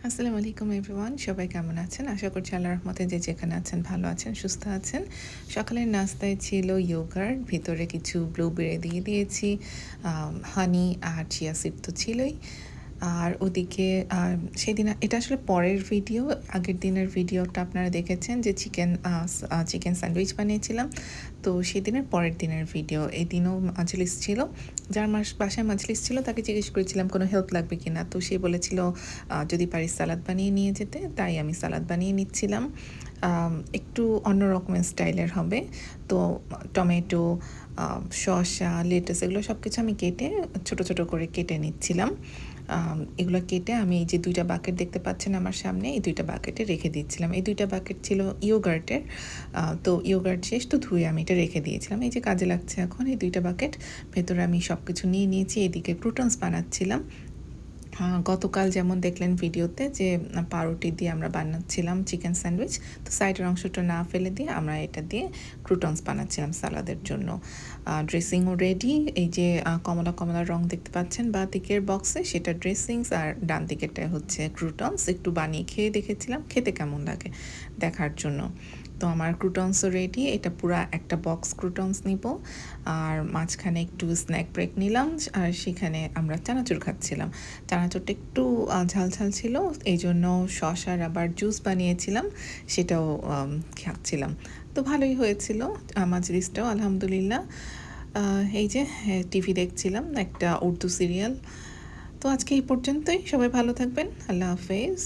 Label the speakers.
Speaker 1: আসসালামু আলাইকুম এভরিওয়ান, সবাই কেমন আছেন? আশা করছি আল্লাহর রহমতে যে যেখানে আছেন ভালো আছেন, সুস্থ আছেন। সকালের নাস্তায় ছিল ইয়োগার্ট, ভিতরে কিছু ব্লুবেরি দিয়ে দিয়েছি, হানি আর চিয়া সিড তো ছিলই। আর ওদিকে সেদিন এটা আসলে পরের ভিডিও, আগের দিনের ভিডিওটা আপনারা দেখেছেন যে চিকেন স্যান্ডউইচ বানিয়েছিলাম। তো সেদিনের পরের দিনের ভিডিও, এই দিনও মাজলিস ছিল। যার বাসায় মাজলিস ছিল তাকে জিজ্ঞেস করেছিলাম কোনো হেল্প লাগবে কি না, তো সে বলেছিল যদি পারি সালাদ বানিয়ে নিয়ে যেতে, তাই আমি সালাদ বানিয়ে নিচ্ছিলাম। একটু অন্য রকমের স্টাইলের হবে। তো টমেটো, শসা, লেটুস এগুলো সব কিছু আমি কেটে ছোট ছোট করে কেটে নিচ্ছিলাম। এগুলো কেটে আমি এই যে ২টা বাকেট দেখতে পাচ্ছেন আমার সামনে, এই ২টা বাকেটে রেখে দিচ্ছিলাম। এই ২টা বাকেট ছিল ইয়োগার্টের। তো ইয়োগার্ট শেষ, তো ধুয়ে আমি এটা রেখে দিয়েছিলাম। এই যে কাজে লাগছে এখন এই ২টা বাকেট। ভেতরে আমি সব কিছু নিয়ে নিয়েছি। এদিকে ক্রুটনস বানাচ্ছিলাম। গতকাল যেমন দেখলেন ভিডিওতে যে পাউরুটি দিয়ে আমরা বানাচ্ছিলাম চিকেন স্যান্ডউইচ, তো সাইডের অংশটা না ফেলে দিয়ে আমরা এটা দিয়ে ক্রুটনস বানাচ্ছিলাম সালাদের জন্য। ড্রেসিংও রেডি, এই যে কমলা কমলা রং দেখতে পাচ্ছেন বা দিকের বক্সে, সেটা ড্রেসিংস, আর ডান দিকেরটা হচ্ছে ক্রুটনস। একটু বানিয়ে খেয়ে দেখেছিলাম খেতে কেমন লাগে দেখার জন্য। তো আমার ক্রুটনসও রেডি, এটা পুরা একটা বক্স ক্রুটনস নিব। আর মাঝখানে একটু স্ন্যাক ব্রেক নিলাম, আর সেখানে আমরা চানাচুর খাচ্ছিলাম। চানাচুরটা একটু ঝাল ঝাল ছিল, এই জন্য শসার আবার জুস বানিয়েছিলাম, সেটাও খাচ্ছিলাম। তো ভালোই হয়েছিল মাজলিসটাও, আলহামদুলিল্লাহ। এই যে টিভি দেখছিলাম, একটা উর্দু সিরিয়াল। তো আজকে এই পর্যন্তই, সবাই ভালো থাকবেন, আল্লাহ হাফেজ।